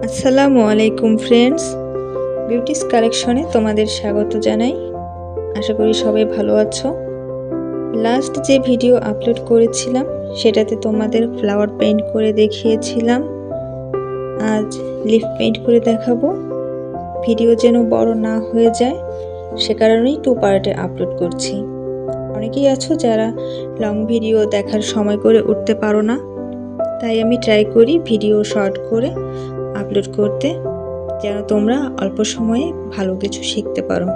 আসসালামু আলাইকুম friends, beauties কালেকশনে তোমাদের স্বাগত জানাই। আশা করি সবাই ভালো আছো। লাস্ট যে ভিডিও আপলোড করেছিলাম সেটাতে তোমাদের ফ্লাওয়ার পেইন্ট করে দেখিয়েছিলাম। আজ লিফ পেইন্ট করে দেখাবো। ভিডিও যেন বড় না হয়ে যায় সে কারণেই 2 পার্টে আপলোড করছি। অনেকেই আছো যারা লং ভিডিও দেখার সময় করে উঠতে পারো না, তাই আমি ট্রাই করি ভিডিও শর্ট করে আপলোড করতে, যেন তোমরা অল্প সময়ে ভালো কিছু শিখতে পারো।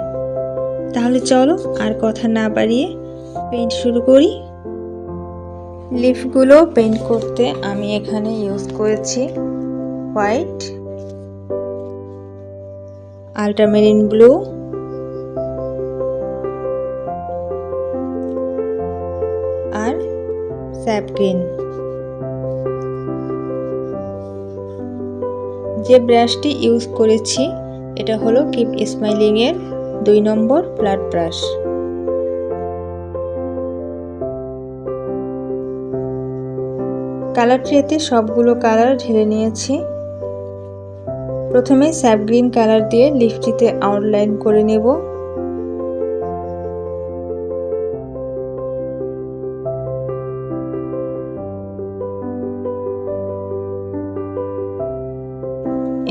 তাহলে চলো আর কথা না বাড়িয়ে পেইন্ট শুরু করি। লিফগুলো পেইন্ট করতে আমি এখানে ইউজ করেছি হোয়াইট, আল্ট্রামেরিন ব্লু, আর স্যাপ গ্রিন। যে ব্রাশটি ইউজ করেছি এটা হলো কিপ স্মাইলিং এর 2 নম্বর ফ্ল্যাট ব্রাশ। কালার ট্রেতে সবগুলো কালার ঢেলে নিয়েছি। প্রথমে স্যাপ গ্রিন কালার দিয়ে লিফটিতে আউটলাইন করে নেব।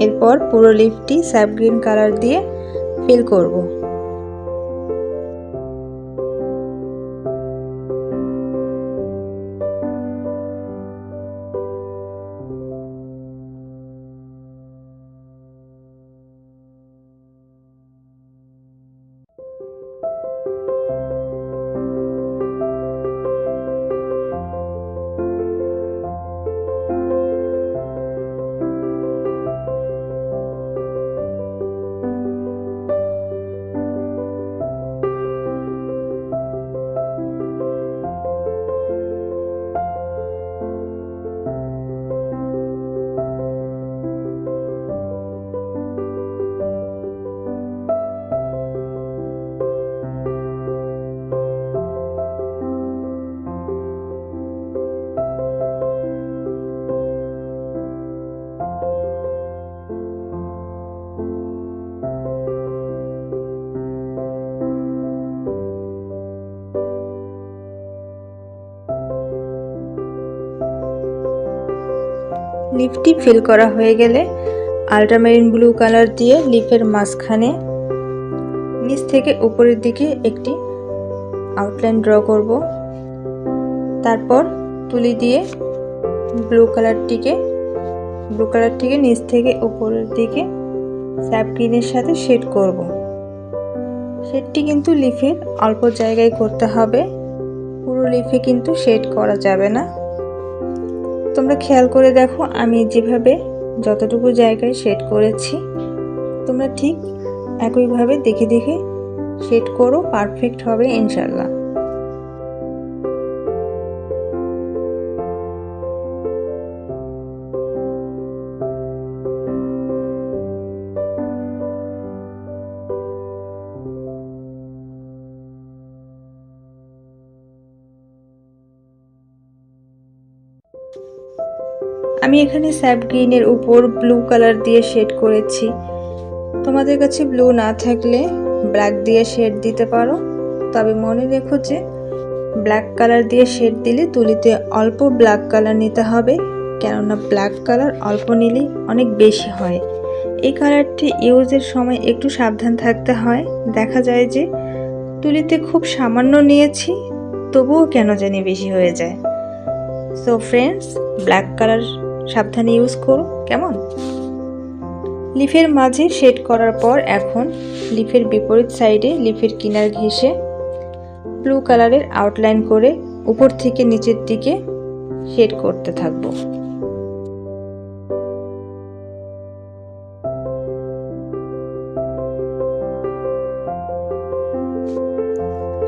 এরপর পুরো লিফটি স্যাপ গ্রিন কালার দিয়ে ফিল করব। লিফটি ফিল করা হয়ে গেলে আল্ট্রামেরিন ব্লু কালার দিয়ে লিফের মাঝখানে নিচ থেকে উপরের দিকে একটি আউটলাইন ড্র করব। তারপর তুলি দিয়ে ব্লু কালারটিকে নিচ থেকে উপরের দিকে স্যাপ গ্রিনের সাথে শেড করব। শেডটি কিন্তু লিফের অল্প জায়গায় করতে হবে, পুরো লিফে কিন্তু শেড করা যাবে না। তোমরা খেয়াল করে দেখো, আমি যেভাবে যতটুকু জায়গায় শেড করেছি তোমরা ঠিক একইভাবে দেখে দেখে শেড করো, পারফেক্ট হবে ইনশাল্লাহ। আমি এখানে স্যাপ গ্রিনের উপর ব্লু কালার দিয়ে শেড করেছি। তোমাদের কাছে ব্লু না থাকলে ব্ল্যাক দিয়ে শেড দিতে পারো, তবে মনে রেখো যে ব্ল্যাক কালার দিয়ে শেড দিলে তুলিতে অল্প ব্ল্যাক কালার নিতে হবে, কেননা ব্ল্যাক কালার অল্প নিলেই অনেক বেশি হয়। এই কালারটি ইউজের সময় একটু সাবধান থাকতে হয়। দেখা যায় যে তুলিতে খুব সামান্য নিয়েছি তবুও কেন জানি বেশি হয়ে যায়। সো ফ্রেন্ডস, ব্ল্যাক কালার সাবধানে ইউজ করো, কেমন? লিফের মাঝে শেড করার পর এখন লিফের বিপরীত সাইডে লিফের কিনার ঘেঁষে ব্লু কালারের আউটলাইন করে উপর থেকে নিচের দিকে শেড করতে থাকবো।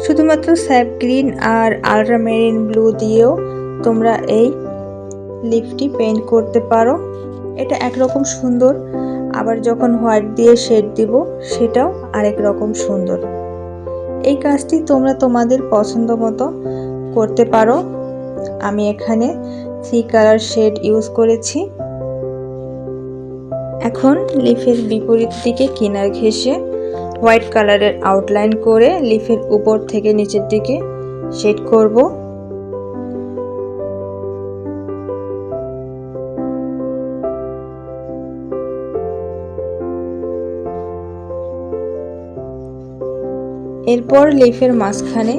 শুধুমাত্র স্যাপ গ্রিন আর আল্ট্রামেরিন ব্লু দিয়েও তোমরা এই লিফটি পেইন্ট করতে পারো। এটা একরকম সুন্দর, আবার যখন হোয়াইট দিয়ে শেড দিব সেটাও আরেক রকম সুন্দর। এই কাজটি তোমরা তোমাদের পছন্দ মতো করতে পারো। আমি এখানে 3 কালার শেড ইউজ করেছি। এখন লিফের বিপরীত দিকে কিনার ঘেঁষে হোয়াইট কালারের আউটলাইন করে লিফের উপর থেকে নিচের দিকে শেড করব। এরপর লিফের মাঝখানে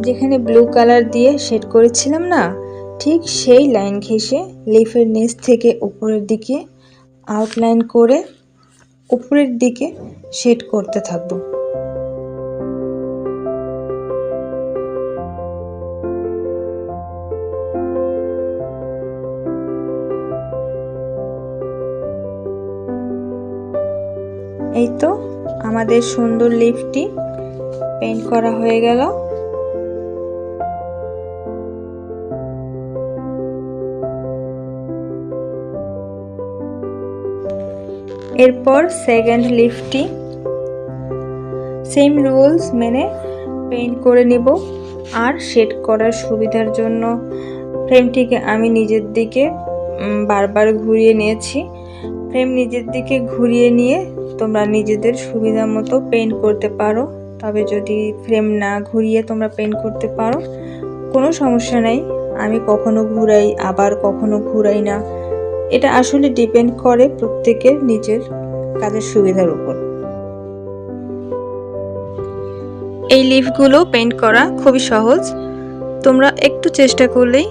যেখানে ব্লু কালার দিয়ে শেড করেছিলাম না, ঠিক সেই লাইন ঘেঁষে লিফের নিচ থেকে উপরের দিকে আউটলাইন করে উপরের দিকে শেড করতে থাকবো। এই তো আমাদের সুন্দর লিফটি পেইন্ট করা হয়ে গেল। এরপর সেকেন্ড লিফটি সেম রুলস মেনে পেইন্ট করে নিব। আর শেড করার সুবিধার জন্য ফ্রেমটিকে আমি নিজের দিকে বারবার ঘুরিয়ে নিয়েছি। ফ্রেম নিজের দিকে ঘুরিয়ে নিয়ে তোমরা নিজেদের সুবিধা মতো পেইন্ট করতে পারো। তবে যদি ফ্রেম না ঘুরিয়ে তোমরা পেইন্ট করতে পারো কোনো সমস্যা নেই। আমি কখনো ঘুরাই আবার কখনো ঘুরাই না, এটা আসলে ডিপেন্ড করে প্রত্যেকের নিজের কাজের সুবিধার উপর। এই লিফগুলো পেইন্ট করা খুবই সহজ, তোমরা একটু চেষ্টা করলেই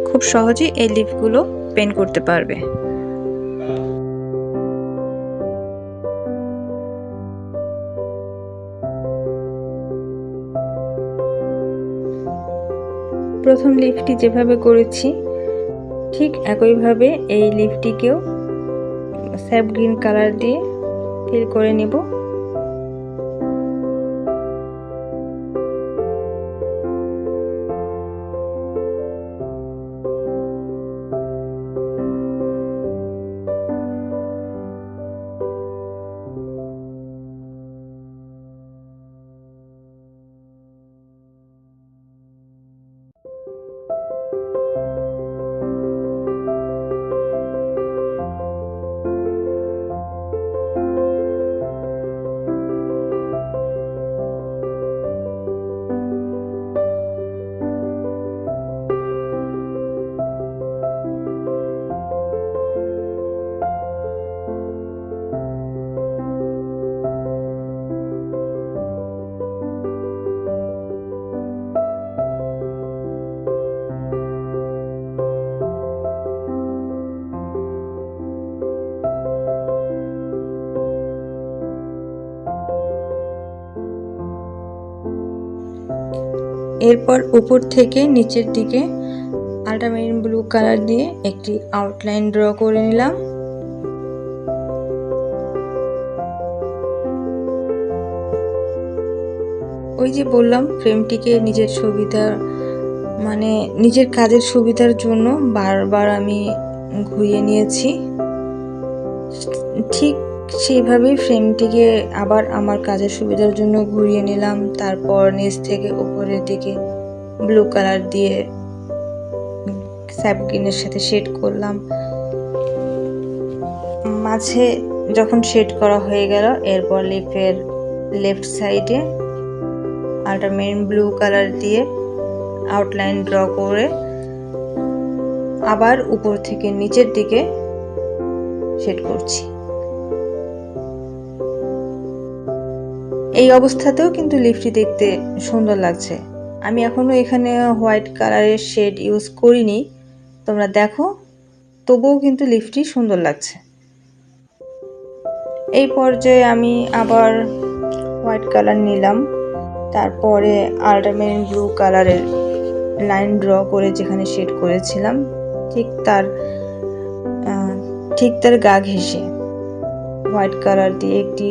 খুব সহজেই এই লিফগুলো পেইন্ট করতে পারবে। প্রথম লিফটি যেভাবে করেছি ঠিক একইভাবে এই লিফটিকেও স্যাপ গ্রিন কালার দিয়ে ফিল করে নেব। এরপর উপর থেকে নিচের দিকে আল্ট্রামেরিন ব্লু কালার দিয়ে একটি আউটলাইন ড্র করে নিলাম। ওই যে বললাম ফ্রেমটিকে নিজের সুবিধা মানে নিজের কাজের সুবিধার জন্য বারবার আমি ঘুরিয়ে নিয়েছি। ঠিক সেইভাবেই ফ্রেমটিকে আবার আমার কাজের সুবিধার জন্য ঘুরিয়ে নিলাম। তারপর নিচ থেকে উপরের দিকে ব্লু কালার দিয়ে স্যাপ গ্রিনের সাথে শেড করলাম। মাঝে যখন শেড করা হয়ে গেল এরপর লিফের লেফট সাইডে আল্ট্রামেরিন ব্লু কালার দিয়ে আউটলাইন ড্র করে আবার উপর থেকে নিচের দিকে শেড করছি। এই অবস্থাতেও কিন্তু লিফটি দেখতে সুন্দর লাগছে। আমি এখনো এখানে হোয়াইট কালারের শেড ইউজ করিনি, তোমরা দেখো, তবুও কিন্তু লিফটি সুন্দর লাগছে। এই পর্যায়ে আমি আবার হোয়াইট কালার নিলাম, তারপরে আল্ট্রামেরিন ব্লু কালারের লাইন ড্র করে যেখানে শেড করেছিলাম ঠিক তার গা ঘেঁষে হোয়াইট কালার দিয়ে একটি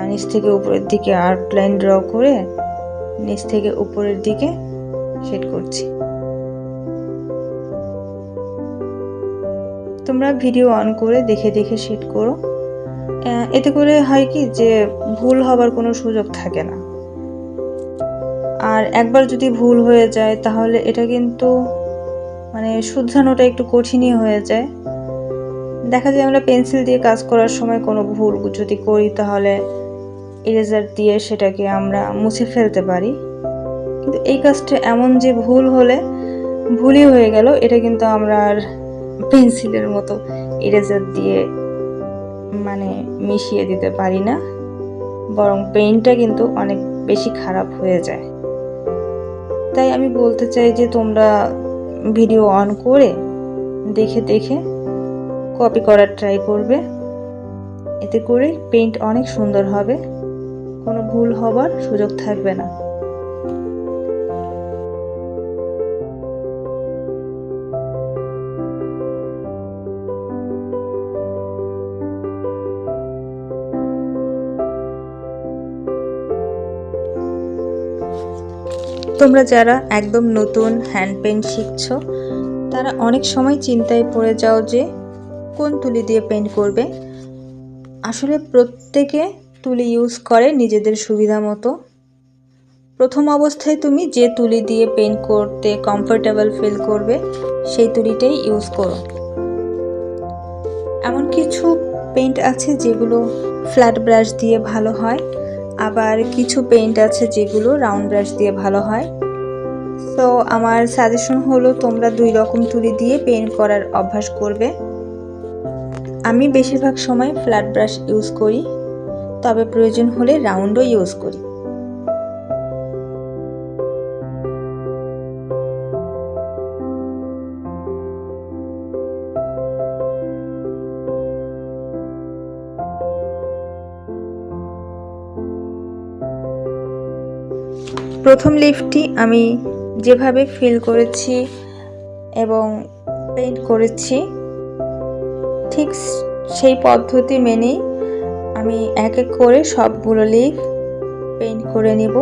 নিচ থেকে উপরের দিকে আউটলাইন ড্র করে নিচ থেকে উপরের দিকে শেড করছি। তোমরা ভিডিও অন করে দেখে দেখে শেড করো, এতে করে হয় কি যে ভুল হবার কোনো সুযোগ থাকে না। আর একবার যদি ভুল হয়ে যায় তাহলে এটা কিন্তু মানে শুধরানোটা একটু কঠিনই হয়ে যায়। দেখা যায় আমরা পেন্সিল দিয়ে কাজ করার সময় কোনো ভুল যদি করি তাহলে ইরেজার দিয়ে সেটাকে আমরা মুছে ফেলতে পারি, কিন্তু এই কাজটা এমন যে ভুল হলে ভুলই হয়ে গেল, এটা কিন্তু আমরা আর পেন্সিলের মতো ইরেজার দিয়ে মানে মিশিয়ে দিতে পারি না, বরং পেইন্টটা কিন্তু অনেক বেশি খারাপ হয়ে যায়। তাই আমি বলতে চাই যে তোমরা ভিডিও অন করে দেখে দেখে কপি করার ট্রাই করবে, এতে করে পেইন্ট অনেক সুন্দর হবে, কোনো ভুল হবার সুযোগ থাকবে না। তোমরা যারা একদম নতুন হ্যান্ড পেইন্ট শিখছো তারা অনেক সময় চিন্তায় পড়ে যাও যে কোন তুলি দিয়ে পেইন্ট করবে। আসলে প্রত্যেকে তুলি ইউজ করে নিজেদের সুবিধা মতো। প্রথম অবস্থায় তুমি যে তুলি দিয়ে পেইন্ট করতে কমফোর্টেবল ফিল করবে সেই তুলিটাই ইউজ করো। এমন কিছু পেইন্ট আছে যেগুলো ফ্ল্যাট ব্রাশ দিয়ে ভালো হয়, আবার কিছু পেইন্ট আছে যেগুলো রাউন্ড ব্রাশ দিয়ে ভালো হয়। তো আমার সাজেশন হলো তোমরা দুই রকম তুলি দিয়ে পেইন্ট করার অভ্যাস করবে। আমি বেশিরভাগ সময় ফ্ল্যাট ব্রাশ ইউজ করি, তবে প্রয়োজন হলে রাউন্ডও ইউজ করি। প্রথম লিফটটি আমি যেভাবে ফিল করেছি এবং পেইন্ট করেছি ঠিক সেই পদ্ধতি মেনেই আমি এক এক করে সবগুলো লিফ পেইন্ট করে নেব।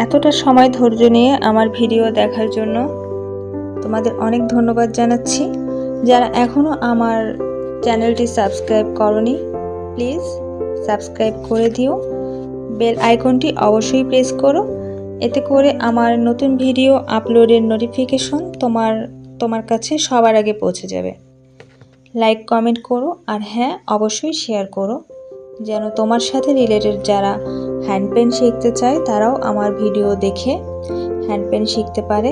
এতটা সময় ধৈর্য নিয়ে আমার ভিডিও দেখার জন্য তোমাদের অনেক ধন্যবাদ জানাচ্ছি। যারা এখনও আমার চ্যানেলটি সাবস্ক্রাইব করোনি, প্লিজ সাবস্ক্রাইব করে দিও। বেল আইকনটি অবশ্যই প্রেস করো, এতে করে আমার নতুন ভিডিও আপলোডের নোটিফিকেশন তোমার কাছে সবার আগে পৌঁছে যাবে। লাইক কমেন্ট করো, আর হ্যাঁ, অবশ্যই শেয়ার করো, যেন তোমার সাথে রিলেটেড যারা হ্যান্ড পেন শিখতে চায় তারাও আমার ভিডিও দেখে হ্যান্ড পেন শিখতে পারে।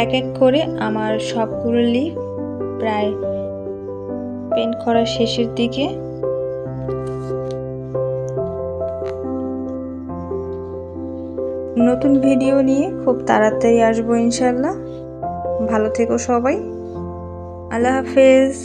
এক এক করে আমার সবগুলো লিফ প্রায় পেন্ট করার শেষের দিকে। নতুন ভিডিও নিয়ে খুব তাড়াতাড়ি আসবো ইনশাল্লাহ। ভালো থেকো সবাই, আল্লাহ হাফেজ।